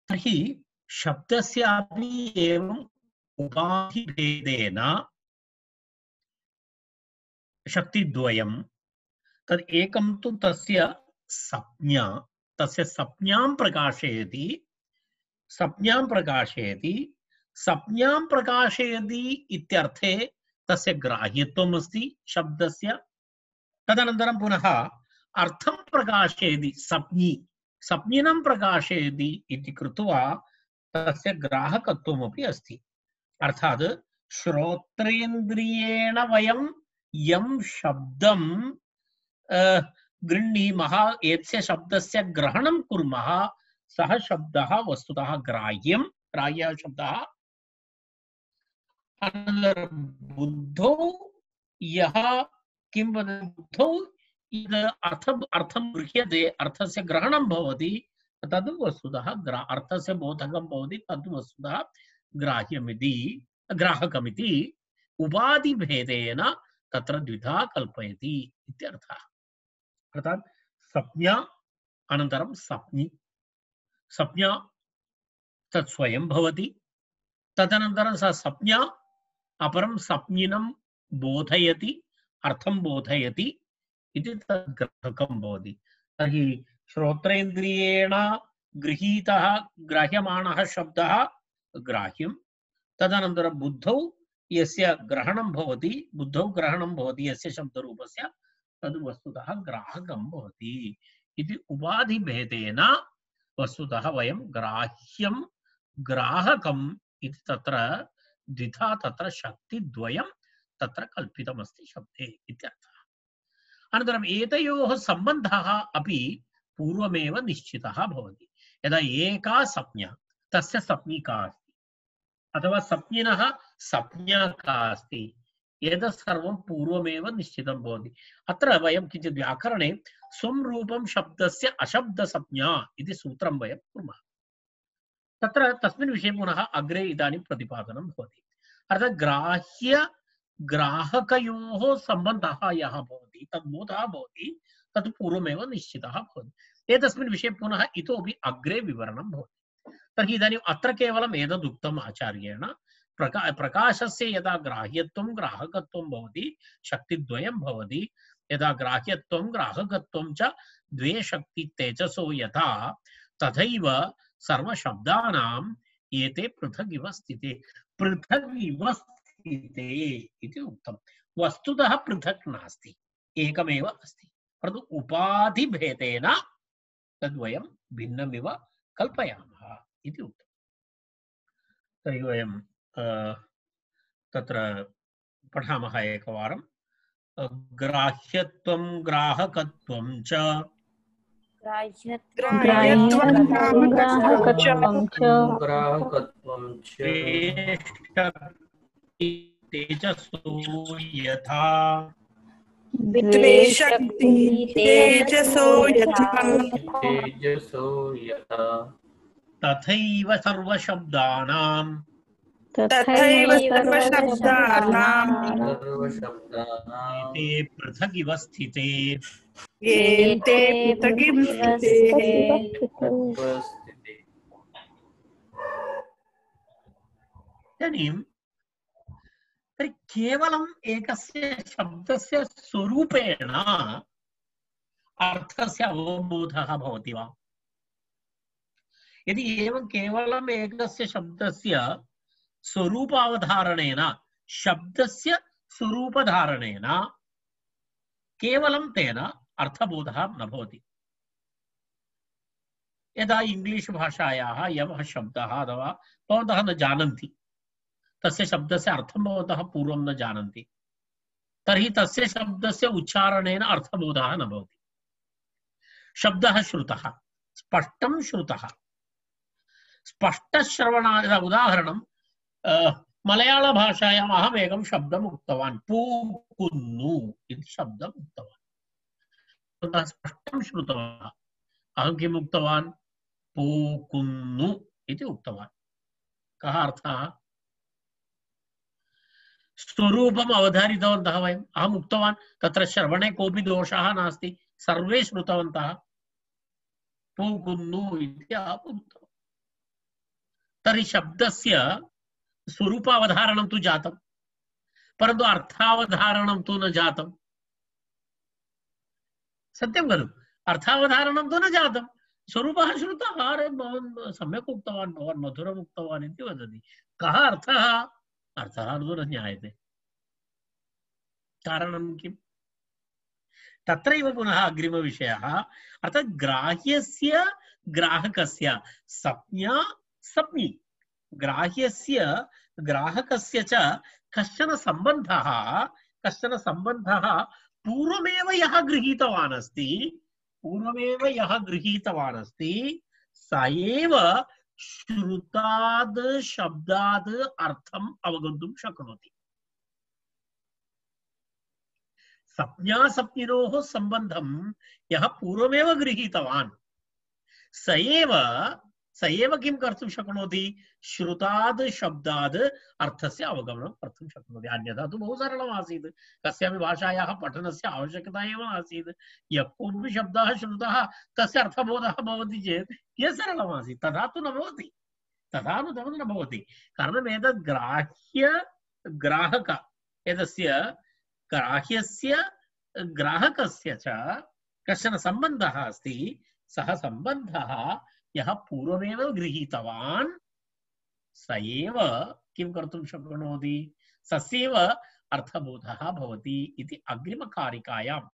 तर्हि शब्दस्यापि एवम् उपाधिभेदेन शक्तिद्वयं तद् एकं तु तस्य संज्ञा, तस्य संज्ञां प्रकाशयति, संज्ञां प्रकाशयति, संज्ञां प्रकाशयति इत्यर्थे तस्य ग्राह्यत्वम् अस्ति शब्दस्य। तदनन्तरं पुनः अर्थं प्रकाशयति, संज्ञी संज्ञिनं प्रकाशयति इति कृत्वा तस्य ग्राहकत्वमपि अस्ति। अर्थात् श्रोत्रेन्द्रियेण वयं यं शब्दं गृह्णीमः, यस्य शब्दस्य ग्रहणं कुर्मः, सः शब्दः वस्तुतः ग्राह्यं, ग्राह्यः शब्दः। अनन्तरं बुद्धौ यः किं वदति, बुद्धौ अर्थं गृह्यते, अर्थस्य ग्रहणं भवति, तद् वस्तुतः अर्थस्य बोधकं भवति, तद् वस्तुतः ग्राह्यमिति, ग्राहकमिति उपाधिभेदेन तत्र द्विधा कल्पयति इत्यर्थः। अर्थात् संज्ञा अनन्तरं संज्ञी। संज्ञा तत् स्वयं भवति, तदनन्तरं सा संज्ञा अपरं संज्ञिनं बोधयति, अर्थं बोधयति इति तद् ग्राहकं भवति। तर्हि श्रोत्रेन्द्रियेण गृहीतः ग्राह्यमाणः शब्दः ग्राह्यं, तदनन्तरं बुद्धौ यस्य ग्रहणं भवति, बुद्धौ ग्रहणं भवति यस्य शब्दरूपस्य, तद् वस्तुतः ग्राहकं भवति इति उपाधिभेदेन वस्तुतः वयं ग्राह्यं ग्राहकम् इति तत्र द्विधा तत्र शक्तिद्वयं तत्र कल्पितमस्ति शब्दे इत्यर्थः। अनन्तरम् एतयोः सम्बन्धः अपि पूर्वमेव निश्चितः भवति। यदा एका संज्ञा तस्य संज्ञी का अस्ति अथवा संज्ञिनः संज्ञा का अस्ति, एतत् सर्वं पूर्वमेव निश्चितं भवति। अत्र वयं किञ्चित् व्याकरणे स्वं रूपं शब्दस्य अशब्दसंज्ञा इति सूत्रं वयं कुर्मः। तत्र तस्मिन् विषये पुनः अग्रे इदानीं प्रतिपादनं भवति। अर्थात् ग्राह्य ग्राहकयोः सम्बन्धः यः भवति, तद्बोधः भवति, तत् पूर्वमेव निश्चितः भवति। एतस्मिन् विषये पुनः इतोपि अग्रे विवरणं भवति। तर्हि इदानीम् अत्र केवलम् एतदुक्तम् आचार्येण। प्रकाशस्य यदा ग्राह्यत्वं ग्राहकत्वं भवति, शक्तिद्वयं भवति, यदा ग्राह्यत्वं ग्राहकत्वं च द्वे शक्ति तेजसो यथा, तथैव सर्वशब्दानाम् एते पृथक् इव स्थिते, पृथक् इव स्थिते इति उक्तं। वस्तुतः पृथक् नास्ति, एकमेव अस्ति, परन्तु उपाधिभेदेन तद्वयं भिन्नमिव कल्पयामः इति उक्तम्। तर्हि वयं तत्र पठामः एकवारं। ग्राह्यत्वं ग्राहकत्वं च तेजसो यथा तथैव सर्वशब्दानां एते पृथक् इव स्थिते। इदानीं तर्हि केवलम् एकस्य शब्दस्य स्वरूपेण अर्थस्य अवबोधः भवति वा? यदि एवं केवलम् एकस्य शब्दस्य स्वरूपावधारणेन, शब्दस्य स्वरूपधारणेन केवलं तेन अर्थबोधः न भवति। यदा इंग्लिश भाषायाः यः शब्दः अथवा भवन्तः न जानन्ति, तस्य शब्दस्य अर्थं भवन्तः पूर्वं न जानन्ति, तर्हि तस्य शब्दस्य उच्चारणेन अर्थबोधः न भवति। शब्दः श्रुतः, स्पष्टं श्रुतः, स्पष्टश्रवणाय उदाहरणं मलयाळ भाषायाम् अहम् एकं शब्दम् उक्तवान्, पूकुन्नु इति शब्दम् उक्तवान्। स्पष्टं श्रुतवान्, अहं किम् उक्तवान्, पूकुन्नु इति उक्तवान्। कः अर्थः? स्वरूपम् अवधारितवन्तः वयम्। अहम् उक्तवान्, तत्र श्रवणे कोऽपि दोषः नास्ति, सर्वे श्रुतवन्तः, पूकुन्नु इति अहम् उक्तवान्। तर्हि शब्दस्य स्वरूपावधारणं तु जातं, परन्तु अर्थावधारणं तु न जातं। सत्यं खलु? अर्थावधारणं तु न जातं। स्वरूपः श्रुतः, अरे भवान् सम्यक् उक्तवान्, भवान् मधुरम् उक्तवान् इति वदति। कः अर्थः? अर्थः न ज्ञायते। कारणं किम्? तत्रैव पुनः अग्रिमविषयः, अर्थात् ग्राह्यस्य ग्राहकस्य संज्ञा संज्ञी, ग्राह्यस्य ग्राहकस्य च कश्चन सम्बन्धः पूर्वमेव यः गृहीतवान् अस्ति, स एव श्रुताद् शब्दाद् अर्थम् अवगन्तुं शक्नोति। संज्ञासंज्ञिनोः सम्बन्धं यः पूर्वमेव गृहीतवान्, स एव किं कर्तुं शक्नोति? श्रुताद् शब्दाद् अर्थस्य अवगमनं कर्तुं शक्नोति। अन्यथा तु बहु सरलम् आसीत्, कस्यापि भाषायाः पठनस्य आवश्यकता एव आसीत्। यः कोऽपि शब्दः श्रुतः तस्य अर्थबोधः भवति चेत् कियत् सरलम् आसीत्। तथा तु न भवति, तथा न भवति। कारणम् एतत् ग्राह्यग्राहक, एतस्य ग्राह्यस्य ग्राहकस्य च कश्चन सम्बन्धः अस्ति। सः सम्बन्धः यः पूर्वमेव गृहीतवान्, स एव किं कर्तुं शक्नोति? सस्यैव अर्थबोधः भवति इति अग्रिमकारिकायाम्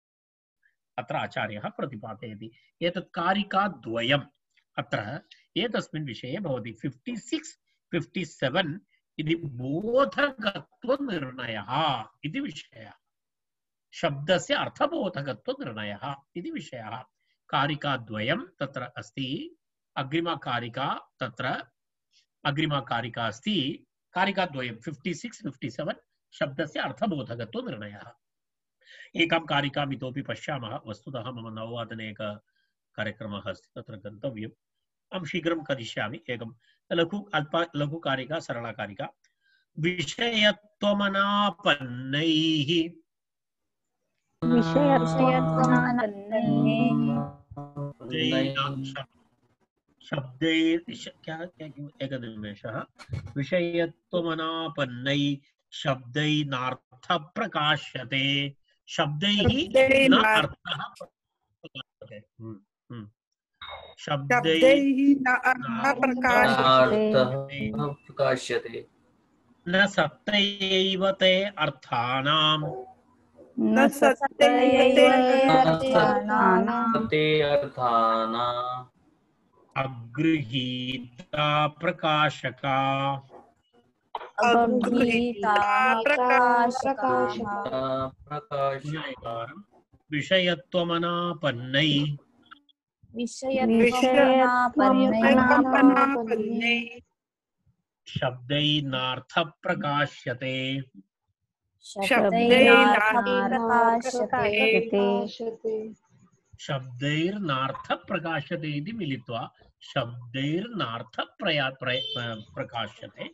अत्र आचार्यः प्रतिपादयति। एतत् कारिकाद्वयम् अत्र एतस्मिन् विषये भवति। 56-57 इति बोधकत्वनिर्णयः इति विषयः, शब्दस्य अर्थबोधकत्वनिर्णयः इति विषयः। कारिकाद्वयं तत्र अस्ति। अग्रिमा कारिका अस्ति। कारिकाद्वयं 56-57 शब्दस्य अर्थबोधकत्वनिर्णयः। एकां कारिकाम् इतोपि पश्यामः। वस्तुतः मम 9 वादने एक कार्यक्रमः अस्ति, तत्र गन्तव्यम्। अहं शीघ्रं करिष्यामि। एकं लघु कारिका, सरला कारिका। विषयत्वमनापन्नैः एकनिमेषः। विषयत्वमनापन्नै शब्दैर्नार्थ प्रकाश्यते, शब्दैः न अर्थः प्रकाश्यते। शब्दैः न प्रकाश्यते, न सत्यैव ते अर्थानाम् अगृहीता प्रकाशका। विषयत्वमनापन्नै शब्दैर्नार्थ प्रकाश्यते, शब्दैर्नार्थ प्रकाश्यते इति मिलित्वा शब्दैर्नार्थ प्रकाश्यते।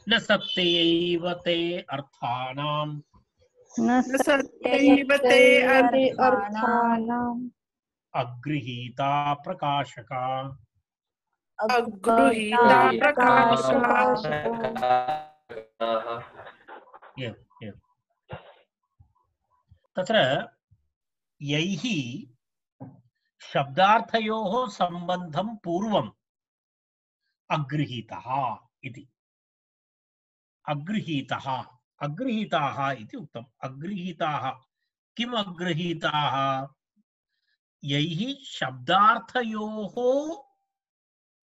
न सत्यैव ते अर्थानाम् अगृहीता प्रकाशका। तत्र यैः शब्दार्थयोः सम्बन्धं पूर्वम् अगृहीतः इति। अगृहीताः इति उक्तम्। अगृहीताः किम् अगृहीताः? यैः शब्दार्थयोः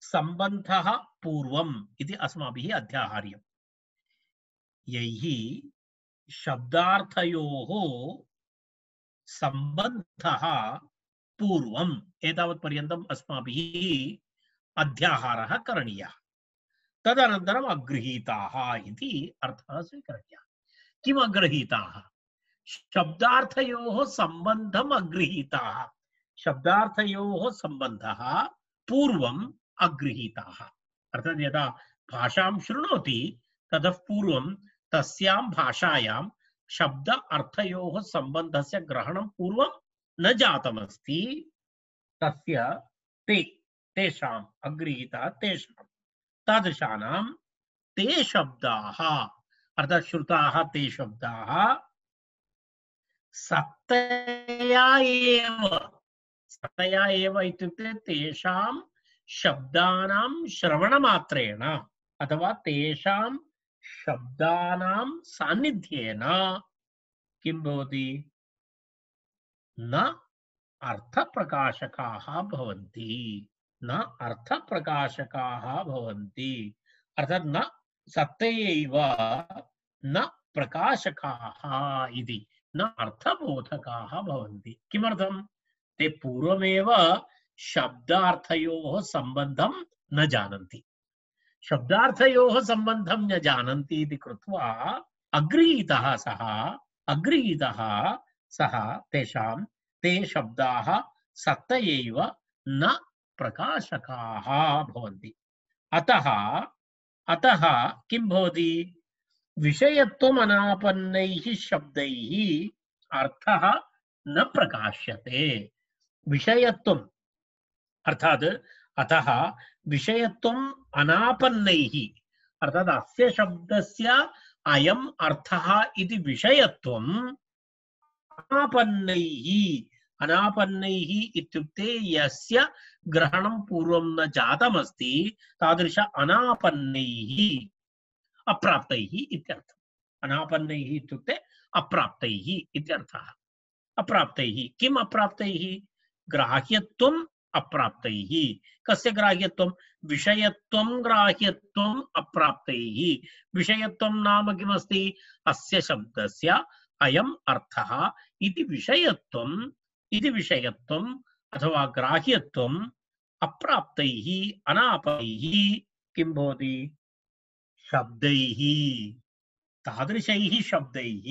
सम्बन्धः पूर्वम् इति अस्माभिः अध्याहार्यम्। यैः शब्दार्थयोः सम्बन्धः पूर्वम्, एतावत्पर्यन्तम् अस्माभिः अध्याहारः करणीयः। तदनन्तरम् अगृहीताः इति अर्थः स्वीकरणीयः। किम् अगृहीताः? शब्दार्थयोः सम्बन्धम् अगृहीताः, शब्दार्थयोः सम्बन्धः पूर्वम् अगृहीताः। अर्थात् यदा भाषां शृणोति ततः पूर्वं तस्यां भाषायां शब्द अर्थयोः सम्बन्धस्य ग्रहणं पूर्वं न जातमस्ति। तस्य तेषाम् अगृहीता तेषाम् तादृशानां ते शब्दाः अर्थात् श्रुताः ते शब्दाः सत्तया एव इत्युक्ते तेषां शब्दानां श्रवणमात्रेण अथवा तेषां शब्दानां सान्निध्येन किं भवति न अर्थप्रकाशकाः भवन्ति न अर्थप्रकाशकाः भवन्ति अर्थात् न सत्यैव न प्रकाशकाः इति न अर्थबोधकाः भवन्ति किमर्थं ते पूर्वमेव शब्दार्थयोः सम्बन्धं न जानन्ति शब्दार्थयोः सम्बन्धं न जानन्ति इति कृत्वा अग्रहीतः सः तेषां ते शब्दाः सत्तयैव न प्रकाशकाः भवन्ति अतः किं भवति विषयत्वम् अनापन्नैः शब्दैः अर्थः न प्रकाश्यते विषयत्वम् अर्थात् अतः विषयत्वम् अनापन्नैः अर्थात् अस्य शब्दस्य अयम् अर्थः इति विषयत्वम् अनापन्नैः इत्युक्ते यस्य ग्रहणं पूर्वं न जातमस्ति तादृश अनापन्नैः अप्राप्तैः इत्यर्थः अनापन्नैः इत्युक्ते अप्राप्तैः इत्यर्थः अप्राप्तैः किम् अप्राप्तैः ग्राह्यत्वम् अप्राप्तैः कस्य ग्राह्यत्वं विषयत्वं ग्राह्यत्वम् अप्राप्तैः विषयत्वं नाम किमस्ति अस्य शब्दस्य अयम् अर्थः इति विषयत्वम् अथवा ग्राह्यत्वम् अप्राप्तैः अनापैः किं भवति शब्दैः तादृशैः शब्दैः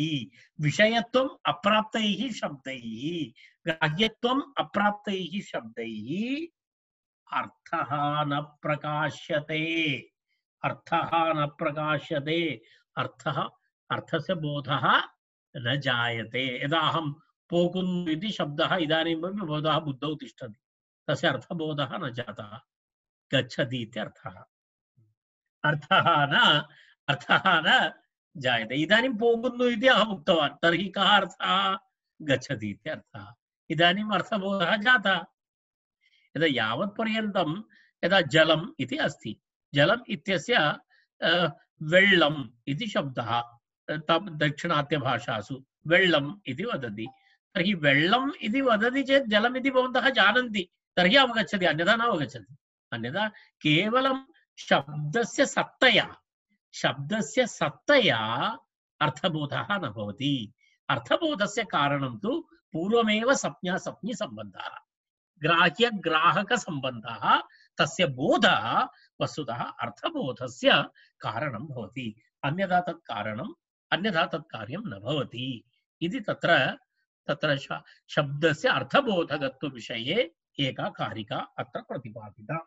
विषयत्वम् अप्राप्तैः शब्दैः ग्राह्यत्वम् अप्राप्तैः शब्दैः अर्थः न प्रकाश्यते अर्थस्य बोधः न जायते यदा अहं पोकुन् इति शब्दः इदानीमपि भवतः बुद्धौ तिष्ठति तस्य अर्थबोधः न जातः गच्छति इत्यर्थः अर्थः न जायते इदानीं पोकुन्नु इति अहम् उक्तवान् तर्हि कः अर्थः गच्छति इत्यर्थः इदानीम् अर्थबोधः जातः यदा यावत्पर्यन्तं यदा जलम् इति अस्ति जलम् इत्यस्य वेल्लम् इति शब्दः दक्षिणात्यभाषासु वेल्लम् इति वदति तर्हि वेल्लम् इति वदति चेत् जलम् इति भवन्तः जानन्ति तर्हि अवगच्छति अन्यथा न अवगच्छति अन्यथा केवलं शब्दस्य सत्तया अर्थबोधः न भवति अर्थबोधस्य कारणं तु पूर्वमेव संज्ञा सम्बन्धः ग्राह्य ग्राहक संबंधः तस्य बोधः वस्तुतः अर्थबोधस्य कारणं भवति अन्यथा तत् कार्यं न भवति इति तत्र शब्दस्य अर्थबोधकत्व विषये एका कारिका अत्र प्रतिपादिता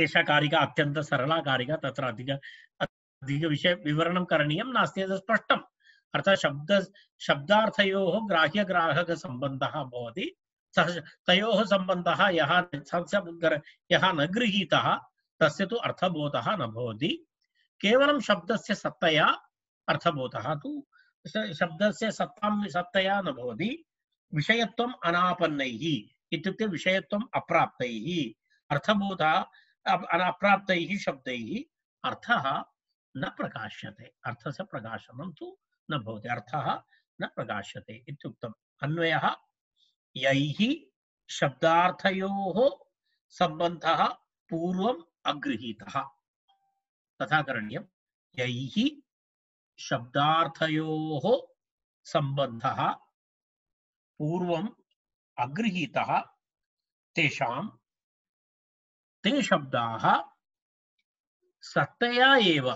एषा कारिका अत्यन्त सरला कारिका तत्र अधिक विषय विवरणं करणीयं नास्ति तत् स्पष्टम् अर्थात् शब्दार्थयोः ग्राह्य ग्राहक संबंधः भवति तयोः सम्बन्धः यः न गृहीतः तस्य तु अर्थबोधः न भवति केवलं शब्दस्य सत्तया अर्थबोधः तु शब्दस्य सत्तया न भवति विषयत्वम् अनापन्नैः इत्युक्ते विषयत्वम् अप्राप्तैः अर्थबोधः अप्राप्तैः शब्दैः अर्थः न प्रकाश्यते अर्थस्य प्रकाशनं तु न भवति अर्थः न प्रकाश्यते इत्युक्तम् अन्वयः यैः शब्दार्थयोः सम्बन्धः पूर्वम् अगृहीतः तथा करणीयम् यैः शब्दार्थयोः सम्बन्धः पूर्वम् अगृहीतः तेषां ते शब्दाः सत्तया एव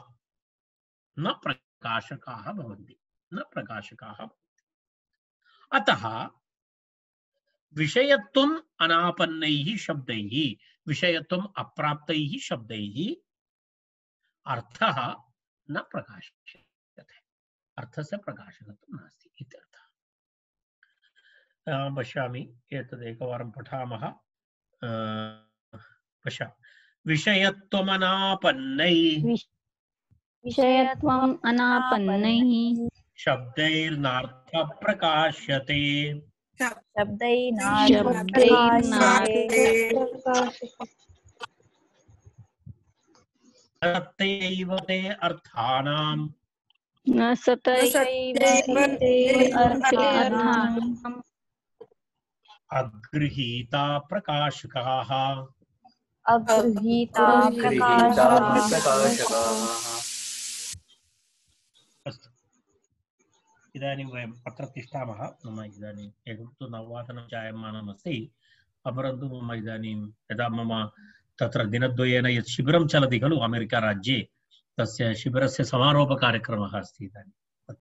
न प्रकाशकाः भवन्ति अतः विषयत्वम् अनापन्नैः शब्दैः विषयत्वम् अप्राप्तैः शब्दैः अर्थः न प्रकाश्यते अर्थस्य प्रकाशकत्वं नास्ति इत्यर्थः पश्यामि एतदेकवारं पठामः विषयत्वमनापन्नैः विषयत्वम् अनापन्नैः शब्दैर्नार्थ प्रकाश्यते तत्यैव ते अर्थानां न सतैव अर्थानाम् अगृहीता प्रकाशकाः। गृहीता प्रकाशकाः। अस्तु, इदानीं वयम् अत्र तिष्ठामः। मम इदानीम् एकं तु 9:00 जायमानमस्ति, अपरन्तु मम इदानीं यदा मम तत्र दिनद्वयेन यत् शिबिरं चलति खलु अमेरिका राज्ये, तस्य शिबिरस्य समारोपकार्यक्रमः अस्ति इदानीं।